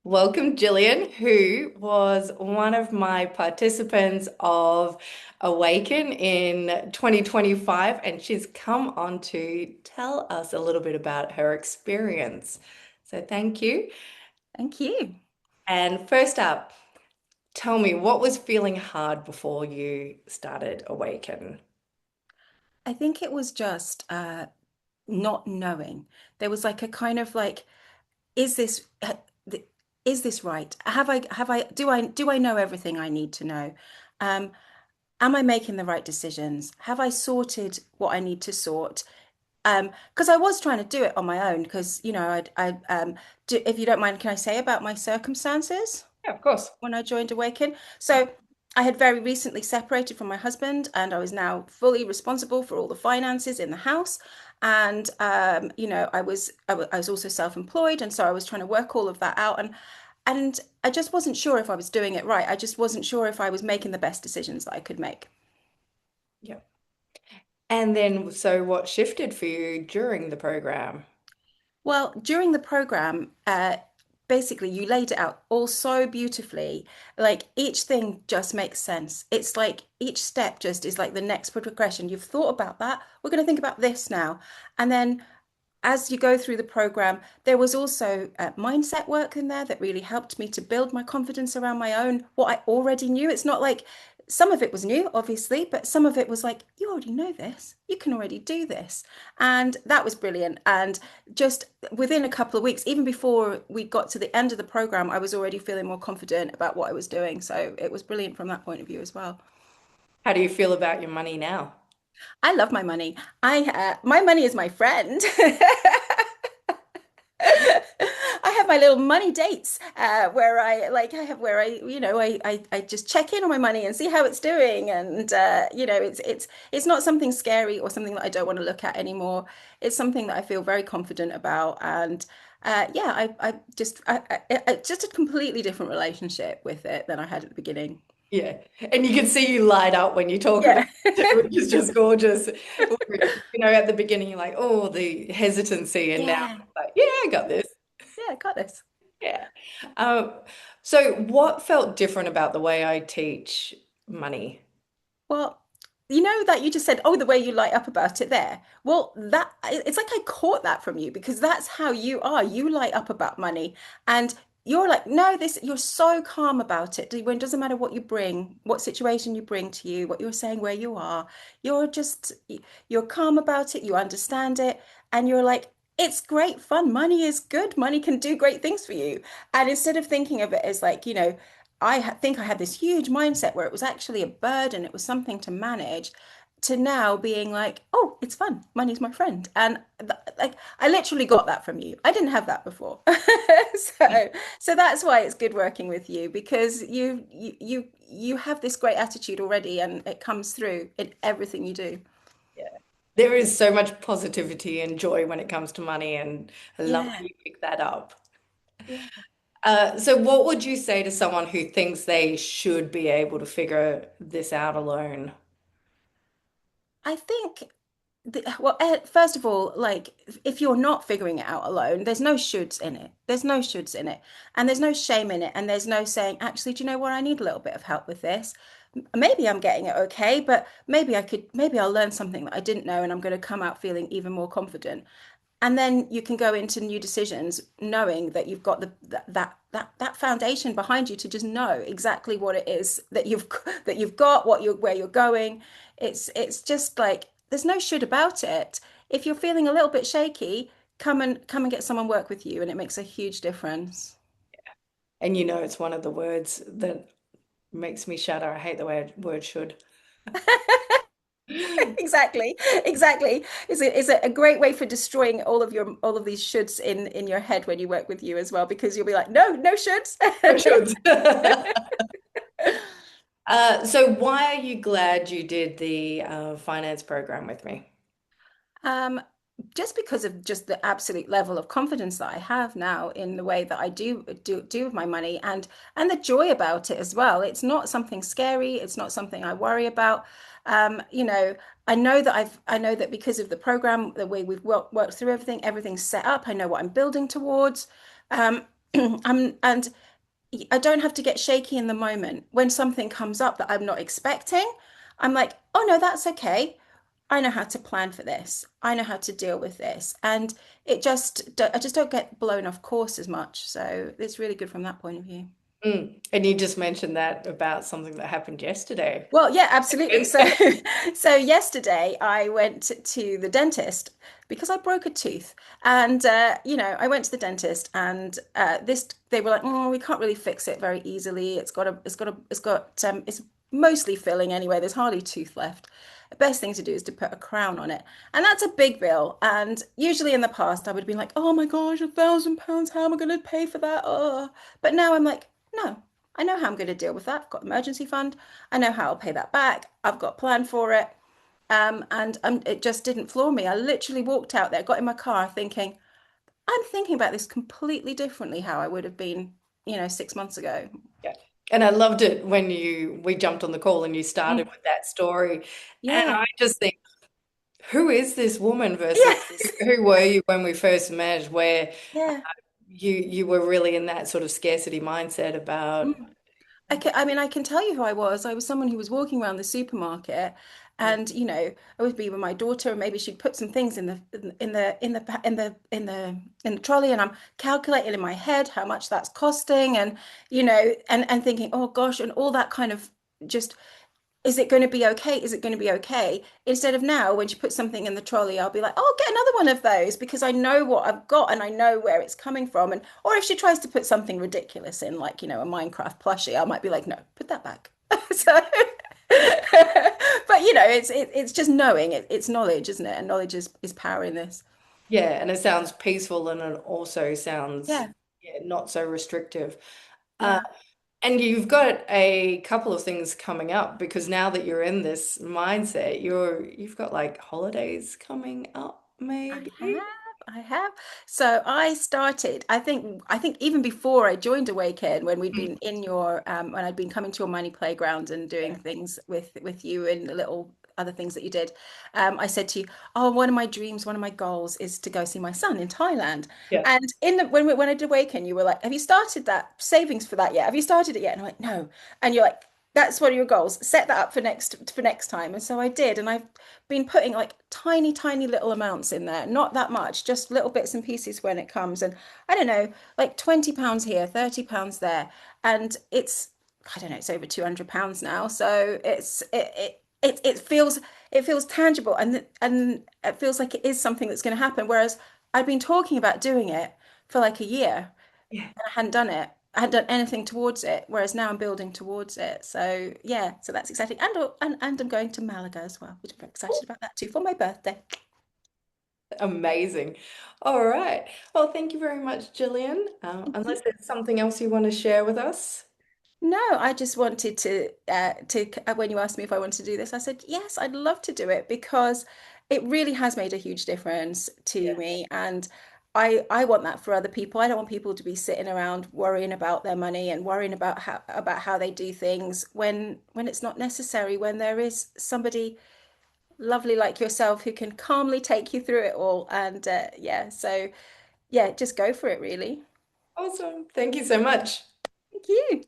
Welcome, Gillian, who was one of my participants of Awaken in 2025, and she's come on to tell us a little bit about her experience. So, thank you. Thank you. And first up, tell me what was feeling hard before you started Awaken? I think it was just not knowing. There was like a kind of like, is this th- is this right? Do I know everything I need to know? Um, am I making the right decisions? Have I sorted what I need to sort? Because I was trying to do it on my own. Because if you don't mind, can I say about my circumstances? Yeah, of course. When I joined Awaken. So I had very recently separated from my husband, and I was now fully responsible for all the finances in the house. And I was also self-employed, and so I was trying to work all of that out. And I just wasn't sure if I was doing it right. I just wasn't sure if I was making the best decisions that I could make. Yeah. And then, so what shifted for you during the program? Well, during the program, basically you laid it out all so beautifully. Like each thing just makes sense. It's like each step just is like the next progression. You've thought about that. We're going to think about this now. And then as you go through the program, there was also mindset work in there that really helped me to build my confidence around my own, what I already knew. It's not like some of it was new, obviously, but some of it was like, you already know this, you can already do this. And that was brilliant. And just within a couple of weeks, even before we got to the end of the program, I was already feeling more confident about what I was doing. So it was brilliant from that point of view as well. How do you feel about your money now? I love my money. My money is my friend. I have my little money dates where I have where I just check in on my money and see how it's doing, and it's not something scary or something that I don't want to look at anymore. It's something that I feel very confident about, and yeah, I just a completely different relationship with it than I had at the beginning. Yeah. And you can see you light up when you talk about Yeah. it, which is just gorgeous. At the beginning, you're like, oh, the hesitancy. And now, Yeah. like, yeah, I got this. Yeah, I got this. Yeah. Um, so, what felt different about the way I teach money? Well, you know that you just said, oh, the way you light up about it there. Well, that it's like I caught that from you because that's how you are. You light up about money and you're like, no, this, you're so calm about it. When it doesn't matter what you bring, what situation you bring to you, what you're saying, where you are, you're just, you're calm about it. You understand it. And you're like, it's great fun. Money is good. Money can do great things for you. And instead of thinking of it as like, think I had this huge mindset where it was actually a burden, it was something to manage, to now being like, oh, it's fun. Money's my friend. And like I literally got that from you. I didn't have that before. So so that's why it's good working with you because you have this great attitude already and it comes through in everything you do. Yeah. There is so much positivity and joy when it comes to money, and I love how Yeah. you pick that up. Yeah. So, what would you say to someone who thinks they should be able to figure this out alone? I think first of all, like if you're not figuring it out alone, there's no shoulds in it. There's no shoulds in it, and there's no shame in it, and there's no saying, actually, do you know what? I need a little bit of help with this. Maybe I'm getting it okay, but maybe I'll learn something that I didn't know, and I'm going to come out feeling even more confident. And then you can go into new decisions knowing that you've got that foundation behind you to just know exactly what it is that you've got, where you're going. It's just like there's no should about it. If you're feeling a little bit shaky, come and get someone work with you, and it makes a huge difference. And it's one of the words that makes me shudder. I hate the word should. Exactly, exactly. It's a great way for destroying all of these shoulds in your head when you work with you as well, because you'll be like, no, no shoulds. Should. So why are you glad you did the finance program with me? Um, just because of just the absolute level of confidence that I have now in the way that I do with my money and the joy about it as well. It's not something scary. It's not something I worry about. You know, I know that because of the program, the way we've worked through everything, everything's set up. I know what I'm building towards. And I don't have to get shaky in the moment. When something comes up that I'm not expecting, I'm like, oh no, that's okay. I know how to plan for this. I know how to deal with this. And I just don't get blown off course as much. So it's really good from that point of view. Mm. And you just mentioned that about something that happened yesterday. Well, yeah, absolutely. So, so yesterday I went to the dentist because I broke a tooth, and I went to the dentist, and this they were like, "Oh, we can't really fix it very easily. It's mostly filling anyway. There's hardly tooth left. The best thing to do is to put a crown on it, and that's a big bill. And usually in the past I would have been like, oh my gosh, £1,000. How am I going to pay for that? Oh, but now I'm like, no. I know how I'm going to deal with that. I've got emergency fund. I know how I'll pay that back. I've got a plan for it. It just didn't floor me. I literally walked out there, got in my car thinking, I'm thinking about this completely differently how I would have been, 6 months ago. Yeah. And I loved it when we jumped on the call and you started Mm. with that story. And Yeah. I just think, who is this woman versus Yes. who were you when we first met, where Yeah. you were really in that sort of scarcity mindset about, Mm. I mean, I can tell you who I was. I was someone who was walking around the supermarket, yeah, and I would be with my daughter, and maybe she'd put some things in the trolley, and I'm calculating in my head how much that's costing, and and thinking, oh gosh, and all that kind of just is it going to be okay? Is it going to be okay? Instead of now, when she puts something in the trolley, I'll be like, oh, I'll get another one of those because I know what I've got and I know where it's coming from. And or if she tries to put something ridiculous in, like, a Minecraft plushie, I might be like, no, put that back. So, but it's just knowing it's knowledge, isn't it? And knowledge is power in this. yeah, and it sounds peaceful and it also sounds, Yeah, yeah, not so restrictive. Uh, yeah. and you've got a couple of things coming up because now that you're in this mindset, you've got like holidays coming up, I maybe. have, I have. So I think even before I joined Awaken, when we'd been when I'd been coming to your money playground and doing Yeah, things with you and the little other things that you did, I said to you, oh, one of my dreams, one of my goals is to go see my son in Thailand. yeah, And when I did Awaken, you were like, have you started that savings for that yet? Have you started it yet? And I'm like, no. And you're like, that's one of your goals. Set that up for next time. And so I did, and I've been putting like tiny, tiny little amounts in there, not that much, just little bits and pieces when it comes. And I don't know, like £20 here, £30 there. And I don't know, it's over £200 now. So it feels tangible, and it feels like it is something that's going to happen. Whereas I've been talking about doing it for like a year yeah. and I hadn't done it. I hadn't done anything towards it, whereas now I'm building towards it. So yeah, so that's exciting. And I'm going to Malaga as well, which I'm very excited about that too for my birthday. Amazing. All right. Well, thank you very much, Gillian. Thank you. Unless there's something else you want to share with us. No, I just wanted when you asked me if I wanted to do this, I said yes, I'd love to do it because it really has made a huge difference to Yeah. me, and I want that for other people. I don't want people to be sitting around worrying about their money and worrying about how they do things when it's not necessary, when there is somebody lovely like yourself who can calmly take you through it all. And yeah, so yeah, just go for it, really. Awesome. Thank you so much. Thank you.